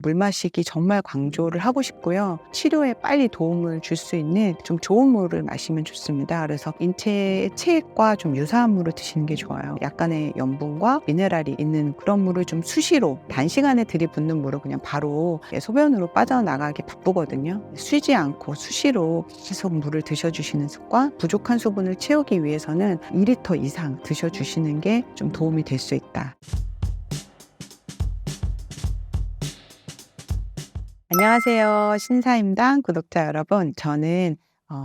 물 마시기 정말 강조를 하고 싶고요. 치료에 빨리 도움을 줄 수 있는 좀 좋은 물을 마시면 좋습니다. 그래서 인체의 체액과 좀 유사한 물을 드시는 게 좋아요. 약간의 염분과 미네랄이 있는 그런 물을 좀 수시로 단시간에 들이붓는 물을 그냥 바로 소변으로 빠져나가기 바쁘거든요. 쉬지 않고 수시로 계속 물을 드셔주시는 습관, 부족한 수분을 채우기 위해서는 2리터 이상 드셔주시는 게 좀 도움이 될 수 있다. 안녕하세요. 신사임당 구독자 여러분. 저는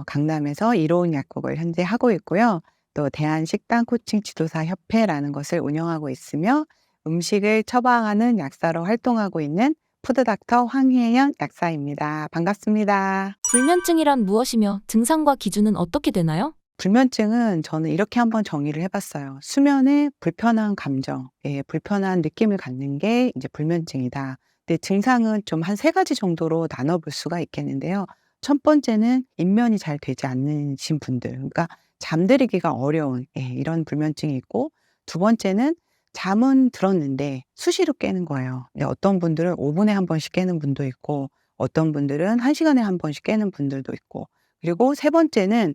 강남에서 이로운 약국을 현재 하고 있고요. 또 대한식단 코칭 지도사 협회라는 것을 운영하고 있으며 음식을 처방하는 약사로 활동하고 있는 푸드닥터 황혜연 약사입니다. 반갑습니다. 불면증이란 무엇이며 증상과 기준은 어떻게 되나요? 불면증은 저는 이렇게 한번 정의를 해봤어요. 수면에 불편한 감정, 불편한 느낌을 갖는 게 이제 불면증이다. 근데 증상은 좀 한 3가지 정도로 나눠볼 수가 있겠는데요. 첫 번째는 입면이 잘 되지 않으신 분들, 그러니까 잠들이기가 어려운 이런 불면증이 있고, 두 번째는 잠은 들었는데 수시로 깨는 거예요. 근데 어떤 분들은 5분에 한 번씩 깨는 분도 있고, 어떤 분들은 1시간에 한 번씩 깨는 분들도 있고, 그리고 세 번째는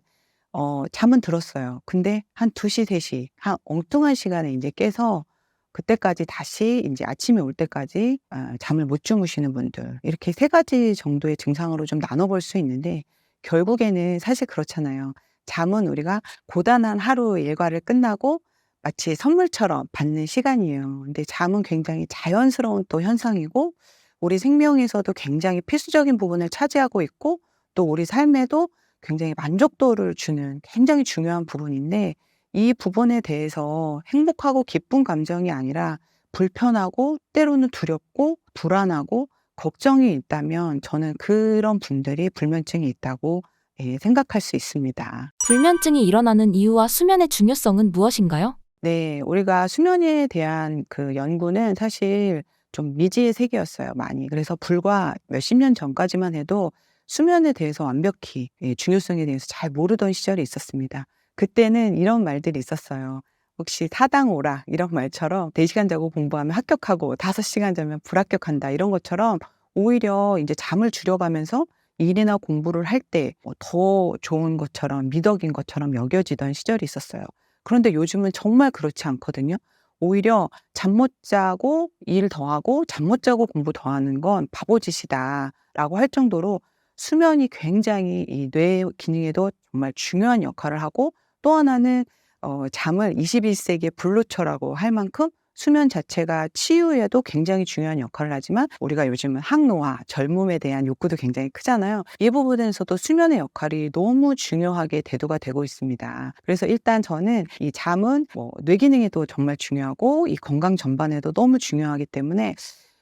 잠은 들었어요. 근데 한 2시, 3시 한 엉뚱한 시간에 인제 깨서 그때까지 다시 인제 아침이 올 때까지 잠을 못 주무시는 분들, 이렇게 3가지 정도의 증상으로 좀 나눠 볼 수 있는데, 결국에는 사실 그렇잖아요. 잠은 우리가 고단한 하루 일과를 끝나고 마치 선물처럼 받는 시간이에요. 근데 잠은 굉장히 자연스러운 또 현상이고, 우리 생명에서도 굉장히 필수적인 부분을 차지하고 있고, 또 우리 삶에도 굉장히 만족도를 주는 굉장히 중요한 부분인데, 이 부분에 대해서 행복하고 기쁜 감정이 아니라 불편하고 때로는 두렵고 불안하고 걱정이 있다면, 저는 그런 분들이 불면증이 있다고 생각할 수 있습니다. 불면증이 일어나는 이유와 수면의 중요성은 무엇인가요? 네. 우리가 수면에 대한 그 연구는 사실 좀 미지의 세계였어요, 많이. 그래서 불과 몇십 년 전까지만 해도 수면에 대해서 완벽히 중요성에 대해서 잘 모르던 시절이 있었습니다. 그때는 이런 말들이 있었어요. 혹시 "사당 오라." 이런 말처럼 4시간 자고 공부하면 합격하고 5시간 자면 불합격한다, 이런 것처럼 오히려 인제 잠을 줄여가면서 일이나 공부를 할 때 더 좋은 것처럼, 미덕인 것처럼 여겨지던 시절이 있었어요. 그런데 요즘은 정말 그렇지 않거든요. 오히려 잠 못 자고 일 더 하고 잠 못 자고 공부 더 하는 건 바보짓이다라고 할 정도로 수면이 굉장히 이 뇌 기능에도 정말 중요한 역할을 하고, 또 하나는 잠을 21세기의 블루처라고 할 만큼 수면 자체가 치유에도 굉장히 중요한 역할을 하지만, 우리가 요즘은 항노화, 젊음에 대한 욕구도 굉장히 크잖아요. 이 부분에서도 수면의 역할이 너무 중요하게 대두가 되고 있습니다. 그래서 일단 저는 이 잠은 뇌 기능에도 정말 중요하고 이 건강 전반에도 너무 중요하기 때문에,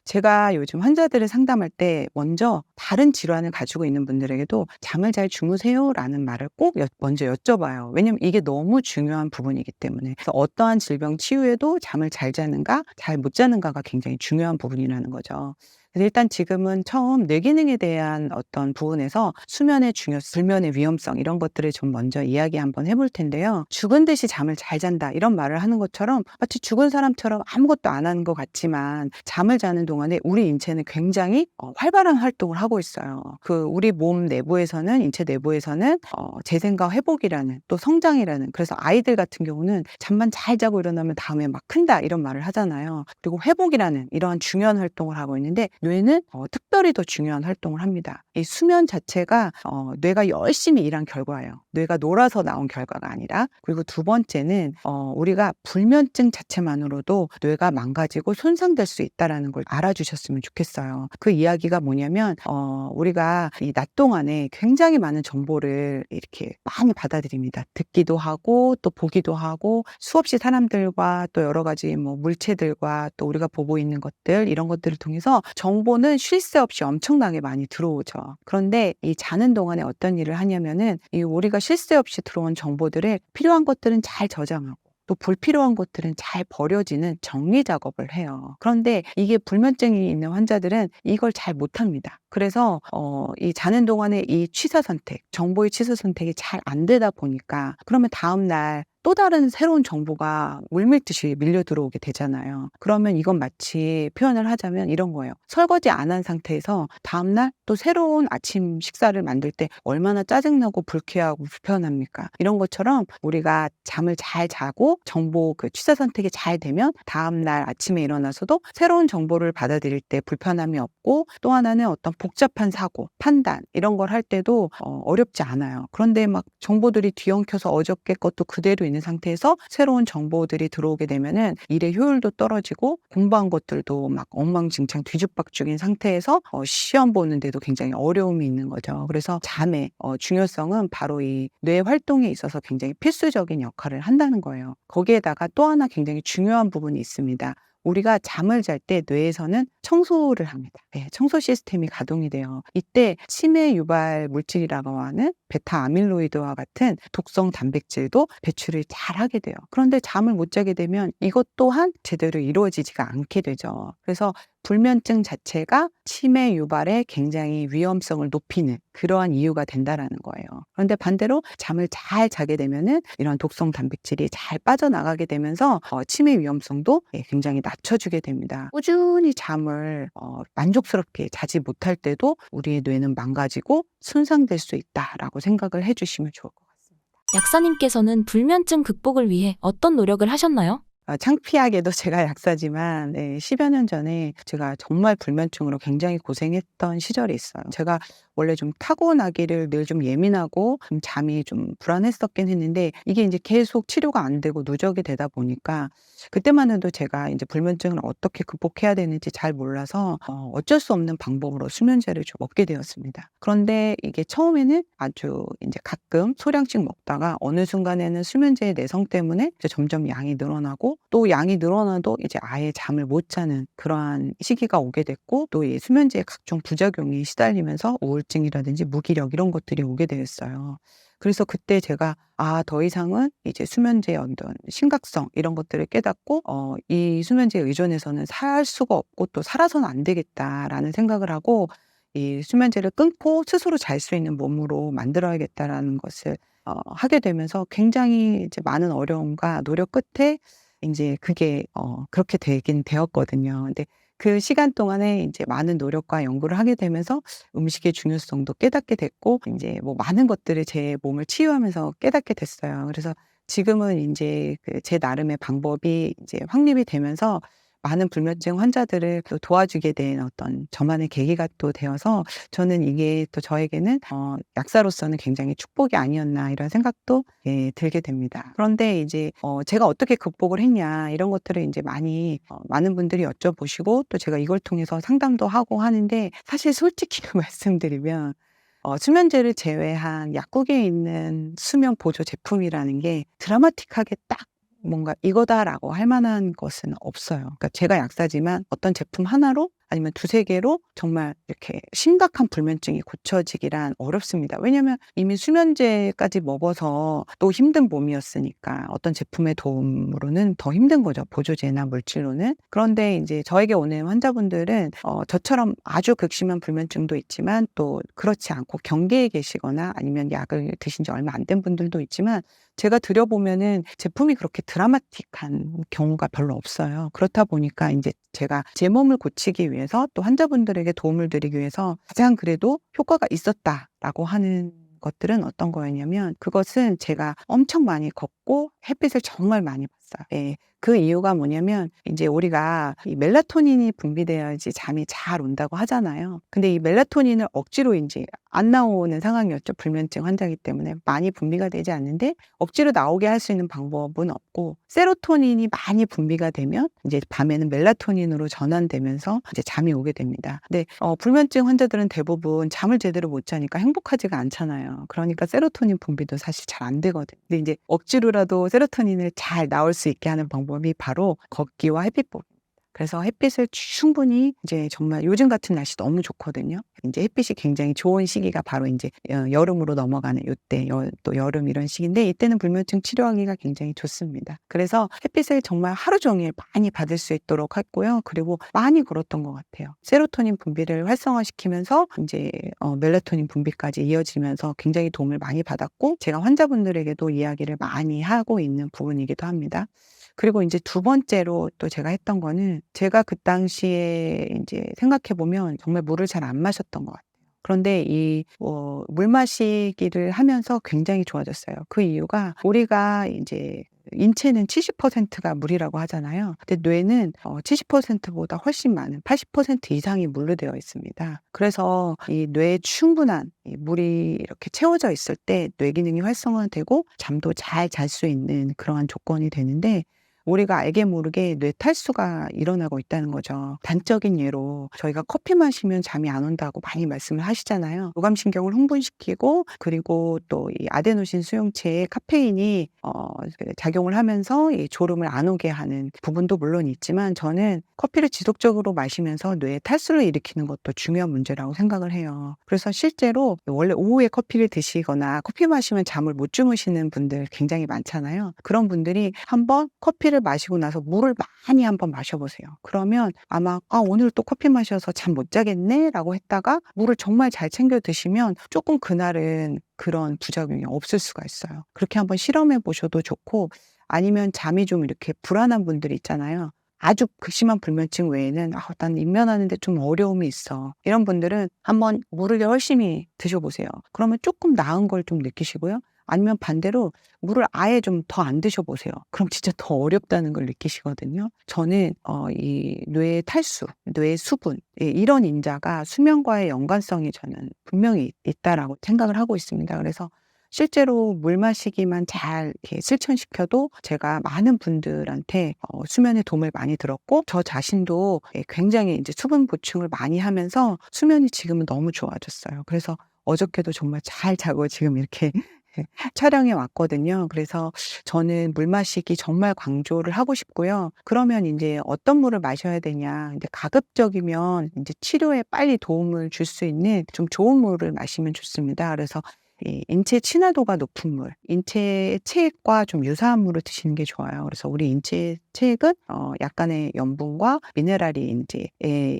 제가 요즘 환자들을 상담할 때 먼저 다른 질환을 가지고 있는 분들에게도 "잠을 잘 주무세요?"라는 말을 꼭 먼저 여쭤봐요. 왜냐면 이게 너무 중요한 부분이기 때문에. 그래서 어떠한 질병 치유에도 잠을 잘 자는가 잘 못 자는가가 굉장히 중요한 부분이라는 거죠. 그래서 일단 지금은 처음 뇌 기능에 대한 어떤 부분에서 수면의 중요성, 불면의 위험성, 이런 것들을 좀 먼저 이야기 한번 해볼 텐데요. "죽은 듯이 잠을 잘 잔다." 이런 말을 하는 것처럼 마치 죽은 사람처럼 아무것도 안 하는 것 같지만, 잠을 자는 동안에 우리 인체는 굉장히 활발한 활동을 하고 있어요. 그 우리 몸 내부에서는, 인체 내부에서는 재생과 회복이라는, 또 성장이라는, 그래서 아이들 같은 경우는 잠만 잘 자고 일어나면 다음에 막 큰다, 이런 말을 하잖아요. 그리고 회복이라는 이러한 중요한 활동을 하고 있는데, 뇌는 특별히 더 중요한 활동을 합니다. 이 수면 자체가 뇌가 열심히 일한 결과예요. 뇌가 놀아서 나온 결과가 아니라. 그리고 두 번째는 우리가 불면증 자체만으로도 뇌가 망가지고 손상될 수 있다라는 걸 알아주셨으면 좋겠어요. 그 이야기가 뭐냐면, 우리가 이 낮 동안에 굉장히 많은 정보를 이렇게 많이 받아들입니다. 듣기도 하고 또 보기도 하고, 수없이 사람들과 또 여러 가지 물체들과 또 우리가 보고 있는 것들, 이런 것들을 통해서 정보는 쉴 새 없이 엄청나게 많이 들어오죠. 그런데 이 자는 동안에 어떤 일을 하냐면은, 이 우리가 쉴 새 없이 들어온 정보들을 필요한 것들은 잘 저장하고, 또 불필요한 것들은 잘 버려지는 정리 작업을 해요. 그런데 이게 불면증이 있는 환자들은 이걸 잘 못합니다. 그래서 이 자는 동안에 이 취사 선택, 정보의 취사 선택이 잘 안 되다 보니까, 그러면 다음 날 또 다른 새로운 정보가 물밀듯이 밀려 들어오게 되잖아요. 그러면 이건 마치 표현을 하자면 이런 거예요. 설거지 안 한 상태에서 다음날 또 새로운 아침 식사를 만들 때 얼마나 짜증나고 불쾌하고 불편합니까? 이런 것처럼 우리가 잠을 잘 자고 정보 그 취사 선택이 잘 되면 다음날 아침에 일어나서도 새로운 정보를 받아들일 때 불편함이 없고, 또 하나는 어떤 복잡한 사고, 판단 이런 걸 할 때도 어렵지 않아요. 그런데 막 정보들이 뒤엉켜서 어저께 것도 그대로 있는 상태에서 새로운 정보들이 들어오게 되면은 일의 효율도 떨어지고 공부한 것들도 막 엉망진창 뒤죽박죽인 상태에서 시험 보는데도 굉장히 어려움이 있는 거죠. 그래서 잠의 중요성은 바로 이 뇌 활동에 있어서 굉장히 필수적인 역할을 한다는 거예요. 거기에다가 또 하나 굉장히 중요한 부분이 있습니다. 우리가 잠을 잘 때 뇌에서는 청소를 합니다. 네, 청소 시스템이 가동이 돼요. 이때 치매 유발 물질이라고 하는 베타 아밀로이드와 같은 독성 단백질도 배출을 잘 하게 돼요. 그런데 잠을 못 자게 되면 이것 또한 제대로 이루어지지가 않게 되죠. 그래서 불면증 자체가 치매 유발의 굉장히 위험성을 높이는 그러한 이유가 된다라는 거예요. 그런데 반대로 잠을 잘 자게 되면은 이런 독성 단백질이 잘 빠져나가게 되면서 치매 위험성도 굉장히 낮춰주게 됩니다. 꾸준히 잠을 만족스럽게 자지 못할 때도 우리의 뇌는 망가지고 손상될 수 있다라고 생각을 해주시면 좋을 것 같습니다. 약사님께서는 불면증 극복을 위해 어떤 노력을 하셨나요? 창피하게도 제가 약사지만 10여 년 전에 제가 정말 불면증으로 굉장히 고생했던 시절이 있어요. 제가 원래 좀 타고나기를 늘 좀 예민하고 좀 잠이 좀 불안했었긴 했는데, 이게 이제 계속 치료가 안 되고 누적이 되다 보니까 그때만 해도 제가 이제 불면증을 어떻게 극복해야 되는지 잘 몰라서 어쩔 수 없는 방법으로 수면제를 좀 먹게 되었습니다. 그런데 이게 처음에는 아주 이제 가끔 소량씩 먹다가 어느 순간에는 수면제의 내성 때문에 이제 점점 양이 늘어나고, 또 양이 늘어나도 이제 아예 잠을 못 자는 그러한 시기가 오게 됐고, 또 이 수면제의 각종 부작용이 시달리면서 우울증이라든지 무기력 이런 것들이 오게 되었어요. 그래서 그때 제가 더 이상은 이제 수면제의 어떤 심각성 이런 것들을 깨닫고 이 수면제에 의존해서는 살 수가 없고 또 살아서는 안 되겠다라는 생각을 하고, 이 수면제를 끊고 스스로 잘 수 있는 몸으로 만들어야겠다라는 것을 하게 되면서 굉장히 이제 많은 어려움과 노력 끝에 인제 그게 그렇게 되긴 되었거든요. 근데 그 시간 동안에 인제 많은 노력과 연구를 하게 되면서 음식의 중요성도 깨닫게 됐고, 인제 뭐 많은 것들을 제 몸을 치유하면서 깨닫게 됐어요. 그래서 지금은 인제 그 제 나름의 방법이 이제 확립이 되면서 많은 불면증 환자들을 또 도와주게 된 어떤 저만의 계기가 또 되어서, 저는 이게 또 저에게는 약사로서는 굉장히 축복이 아니었나 이런 생각도 들게 됩니다. 그런데 이제 제가 어떻게 극복을 했냐 이런 것들을 인제 많이 많은 분들이 여쭤보시고, 또 제가 이걸 통해서 상담도 하고 하는데, 사실 솔직히 말씀드리면 수면제를 제외한 약국에 있는 수면 보조 제품이라는 게 드라마틱하게 딱 뭔가 이거다라고 할 만한 것은 없어요. 그러니까 제가 약사지만 어떤 제품 하나로 아니면 두세 개로 정말 이렇게 심각한 불면증이 고쳐지기란 어렵습니다. 왜냐하면 이미 수면제까지 먹어서 또 힘든 몸이었으니까 어떤 제품의 도움으로는 더 힘든 거죠, 보조제나 물질로는. 그런데 이제 저에게 오는 환자분들은 저처럼 아주 극심한 불면증도 있지만, 또 그렇지 않고 경계에 계시거나 아니면 약을 드신 지 얼마 안 된 분들도 있지만, 제가 들여보면은 제품이 그렇게 드라마틱한 경우가 별로 없어요. 그렇다 보니까 인제 제가 제 몸을 고치기 위해서 또 환자분들에게 도움을 드리기 위해서 가장 그래도 효과가 있었다라고 하는 것들은 어떤 거였냐면, 그것은 제가 엄청 많이 걷고 햇빛을 정말 많이 봤어요. 예. 그 이유가 뭐냐면, 인제 우리가 이 멜라토닌이 분비되어야지 잠이 잘 온다고 하잖아요. 근데 이 멜라토닌을 억지로 인제 안 나오는 상황이었죠. 불면증 환자이기 때문에 많이 분비가 되지 않는데 억지로 나오게 할 수 있는 방법은 없고, 세로토닌이 많이 분비가 되면 이제 밤에는 멜라토닌으로 전환되면서 이제 잠이 오게 됩니다. 근데 불면증 환자들은 대부분 잠을 제대로 못 자니까 행복하지가 않잖아요. 그러니까 세로토닌 분비도 사실 잘 안 되거든요. 근데 이제 억지로라도 세로토닌을 잘 나올 수 있게 하는 방법이 바로 걷기와 햇빛 보기입니다. 그래서 햇빛을 충분히 이제 정말 요즘 같은 날씨 너무 좋거든요. 인제 햇빛이 굉장히 좋은 시기가 바로 인제 여름으로 넘어가는 요때 또 여름 이런 시기인데 이때는 불면증 치료하기가 굉장히 좋습니다. 그래서 햇빛을 정말 하루 종일 많이 받을 수 있도록 했고요. 그리고 많이 걸었던 것 같아요. 세로토닌 분비를 활성화시키면서 인제 멜라토닌 분비까지 이어지면서 굉장히 도움을 많이 받았고 제가 환자분들에게도 이야기를 많이 하고 있는 부분이기도 합니다. 그리고 인제 두 번째로 또 제가 했던 거는 제가 그 당시에 인제 생각해 보면 정말 물을 잘 안 마셨던 것 같아요. 그런데 이 물 마시기를 하면서 굉장히 좋아졌어요. 그 이유가 우리가 인제 인체는 70%가 물이라고 하잖아요. 근데 뇌는 70% 보다 훨씬 많은 80% 이상이 물로 되어 있습니다. 그래서 이 뇌에 충분한 이 물이 이렇게 채워져 있을 때 뇌 기능이 활성화되고 잠도 잘 잘 수 있는 그러한 조건이 되는데 우리가 알게 모르게 뇌 탈수가 일어나고 있다는 거죠. 단적인 예로 저희가 커피 마시면 잠이 안 온다고 많이 말씀을 하시잖아요. 교감신경을 흥분시키고 그리고 또 이 아데노신 수용체에 카페인이 작용을 하면서 이 졸음을 안 오게 하는 부분도 물론 있지만 저는 커피를 지속적으로 마시면서 뇌에 탈수를 일으키는 것도 중요한 문제라고 생각을 해요. 그래서 실제로 원래 오후에 커피를 드시거나 커피 마시면 잠을 못 주무시는 분들 굉장히 많잖아요. 그런 분들이 한번 커피를 마시고 나서 물을 많이 한번 마셔보세요. 그러면 아마 '아 오늘 또 커피 마셔서 잠 못 자겠네.'라고 했다가 물을 정말 잘 챙겨 드시면 쪼끔 그날은 그런 부작용이 없을 수가 있어요. 그렇게 한번 실험해 보셔도 좋고 아니면 잠이 좀 이렇게 불안한 분들 있잖아요. 아주 극심한 불면증 외에는 '아 난 입면하는 데 좀 어려움이 있어.' 이런 분들은 한번 물을 열심히 드셔 보세요. 그러면 쪼끔 나은 걸 좀 느끼시고요. 아니면 반대로 물을 아예 좀 더 안 드셔 보세요. 그럼 진짜 더 어렵다는 걸 느끼시거든요. 저는 이 뇌의 탈수, 뇌의 수분 이런 인자가 수면과의 연관성이 저는 분명히 있다라고 생각을 하고 있습니다. 그래서 실제로 물 마시기만 잘 이렇게 실천시켜도 제가 많은 분들한테 수면에 도움을 많이 들었고 저 자신도 굉장히 인제 수분 보충을 많이 하면서 수면이 지금은 너무 좋아졌어요. 그래서 어저께도 정말 잘 자고 지금 이렇게 촬영해 왔거든요. 그래서 저는 물 마시기 정말 강조를 하고 싶고요. 그러면 인제 어떤 물을 마셔야 되냐. 인제 가급적이면 인제 치료에 빨리 도움을 줄 수 있는 좀 좋은 물을 마시면 좋습니다. 그래서 이 인체 친화도가 높은 물, 인체의 체액과 좀 유사한 물을 드시는 게 좋아요. 그래서 우리 인체의 체액은 약간의 염분과 미네랄이 인제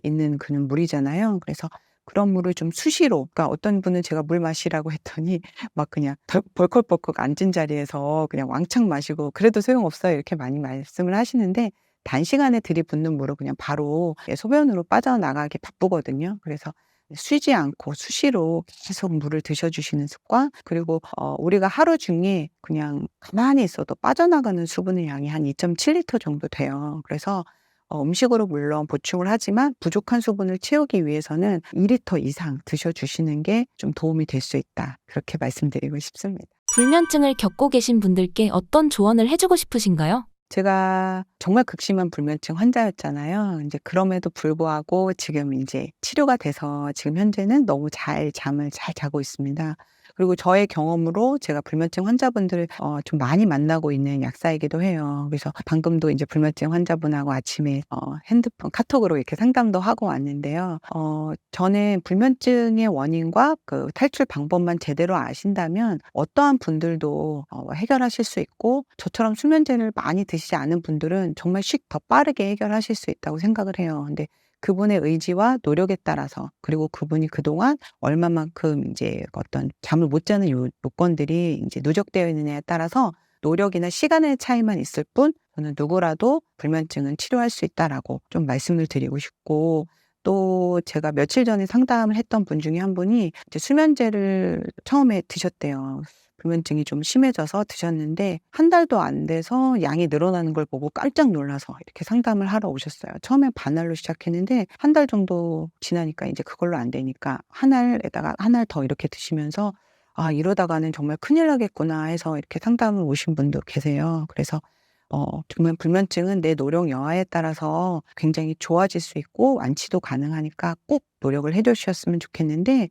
있는 그런 물이잖아요. 그래서 그런 물을 좀 수시로 그러니까 어떤 분은 제가 물 마시라고 했더니 막 그냥 벌컥벌컥 앉은 자리에서 그냥 왕창 마시고 "그래도 소용없어요." 이렇게 많이 말씀을 하시는데 단시간에 들이붓는 물은 그냥 바로 소변으로 빠져나가기 바쁘거든요. 그래서 쉬지 않고 수시로 계속 물을 드셔 주시는 습관 그리고 우리가 하루 중에 그냥 가만히 있어도 빠져나가는 수분의 양이 한 2.7 리터 정도 돼요. 그래서 음식으로 물론 보충을 하지만 부족한 수분을 채우기 위해서는 2 리터 이상 드셔 주시는 게 좀 도움이 될 수 있다. 그렇게 말씀드리고 싶습니다. 불면증을 겪고 계신 분들께 어떤 조언을 해 주고 싶으신가요? 제가 정말 극심한 불면증 환자였잖아요. 인제 그럼에도 불구하고 지금 인제 치료가 돼서 지금 현재는 너무 잘 잠을 잘 자고 있습니다. 그리고 저의 경험으로 제가 불면증 환자분들을 좀 많이 만나고 있는 약사이기도 해요. 그래서 방금도 인제 불면증 환자분하고 아침에 핸드폰 카톡으로 이렇게 상담도 하고 왔는데요. 저는 불면증의 원인과 그 탈출 방법만 제대로 아신다면 어떠한 분들도 해결하실 수 있고 저처럼 수면제를 많이 드시지 않은 분들은 정말 더 빠르게 해결하실 수 있다고 생각을 해요. 근데 그분의 의지와 노력에 따라서 그리고 그분이 그동안 얼마만큼 인제 어떤 잠을 못 자는 요건들이 인제 누적되어 있느냐에 따라서 노력이나 시간의 차이만 있을 뿐 저는 누구라도 불면증은 치료할 수 있다라고 좀 말씀을 드리고 싶고 또 제가 며칠 전에 상담을 했던 분 중에 한 분이 이제 수면제를 처음에 드셨대요. 불면증이 좀 심해져서 드셨는데 한 달도 안 돼서 양이 늘어나는 걸 보고 깜짝 놀라서 이렇게 상담을 하러 오셨어요. 처음엔 반알로 시작했는데 한 달 정도 지나니까 인제 그걸로 안 되니까 한 알에다가 한 알 더 이렇게 드시면서 '아 이러다가는 정말 큰일 나겠구나.' 해서 이렇게 상담을 오신 분도 계세요. 그래서 정말 불면증은 내 노력 여하에 따라서 굉장히 좋아질 수 있고 완치도 가능하니까 꼭 노력을 해 주셨으면 좋겠는데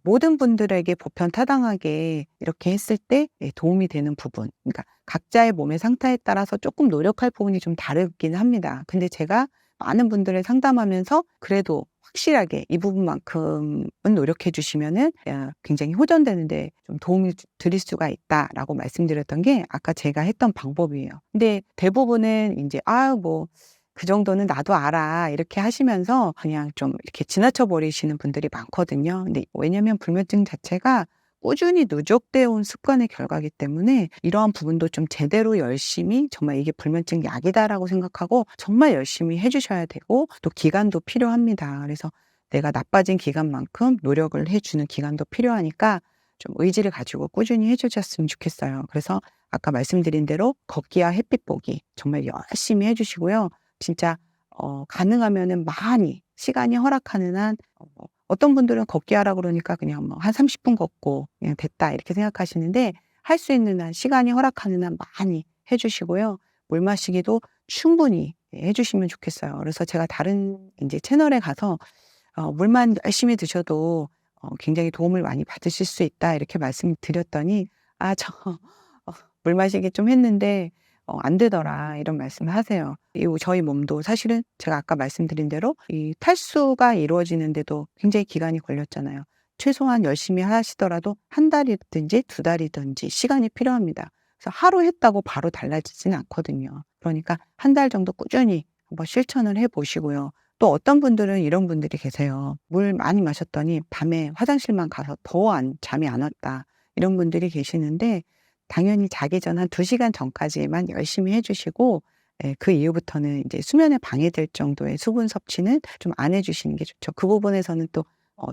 모든 분들에게 보편타당하게 이렇게 했을 때 도움이 되는 부분 그러니까 각자의 몸의 상태에 따라서 쪼끔 노력할 부분이 좀 다르긴 합니다. 근데 제가 많은 분들을 상담하면서 그래도 확실하게 이 부분만큼은 노력해 주시면은 굉장히 호전되는데 좀 도움을 드릴 수가 있다라고 말씀드렸던 게 아까 제가 했던 방법이에요. 근데 대부분은 인제 "아 뭐 그 정도는 나도 알아." 이렇게 하시면서 그냥 좀 이렇게 지나쳐 버리시는 분들이 많거든요. 근데 왜냐면 불면증 자체가 꾸준히 누적되어 온 습관의 결과이기 때문에 이러한 부분도 좀 제대로 열심히 정말 '이게 불면증 약이다.'라고 생각하고 정말 열심히 해 주셔야 되고 또 기간도 필요합니다. 그래서 내가 나빠진 기간만큼 노력을 해 주는 기간도 필요하니까 좀 의지를 가지고 꾸준히 해 주셨으면 좋겠어요. 그래서 아까 말씀드린 대로 걷기와 햇빛 보기 정말 열심히 해 주시고요. 진짜 가능하면은 많이 시간이 허락하는 한 어떤 분들은 걷기 하라 그러니까 그냥 뭐 한 30분 걷고 그냥 '됐다.' 이렇게 생각하시는데 할 수 있는 한 시간이 허락하는 한 많이 해 주시고요. 물 마시기도 충분히 해 주시면 좋겠어요. 그래서 제가 다른 인제 채널에 가서 "물만 열심히 드셔도 굉장히 도움을 많이 받으실 수 있다." 이렇게 말씀드렸더니 "아 저 물 마시기 좀 했는데 안 되더라." 이런 말씀을 하세요. 이 저희 몸도 사실은 제가 아까 말씀드린 대로 이 탈수가 이루어지는데도 굉장히 기간이 걸렸잖아요. 최소한 열심히 하시더라도 한 달이든지 두 달이든지 시간이 필요합니다. 그래서 하루 했다고 바로 달라지지는 않거든요. 그러니까 한 달 정도 꾸준히 한번 실천을 해 보시고요. 또 어떤 분들은 이런 분들이 계세요. 물 많이 마셨더니 밤에 화장실만 가서 더 잠이 안 왔다. 이런 분들이 계시는데 당연히 자기 전 한 2 시간 전까지만 열심히 해 주시고 그 이후부터는 인제 수면에 방해될 정도의 수분 섭취는 좀 안 해 주시는 게 좋죠. 그 부분에서는 또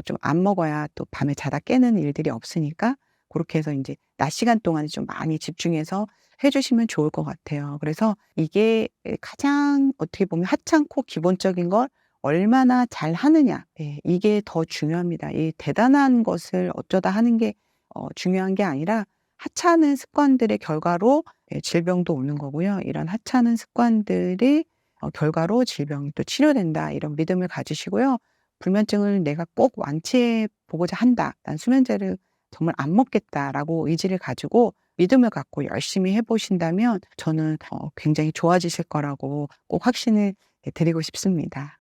좀 안 먹어야 또 밤에 자다 깨는 일들이 없으니까 고렇게 해서 인제 낮 시간 동안에 좀 많이 집중해서 해 주시면 좋을 것 같아요. 그래서 이게 가장 어떻게 보면 하찮고 기본적인 걸 얼마나 잘하느냐 이게 더 중요합니다. 이 대단한 것을 어쩌다 하는 게 중요한 게 아니라 하찮은 습관들의 결과로 질병도 오는 거고요. 이런 하찮은 습관들이 결과로 질병이 또 치료된다. 이런 믿음을 가지시고요. '불면증을 내가 꼭 완치해 보고자 한다. 난 수면제를 정말 안 먹겠다.'라고 의지를 가지고 믿음을 갖고 열심히 해 보신다면 저는 굉장히 좋아지실 거라고 꼭 확신을 드리고 싶습니다.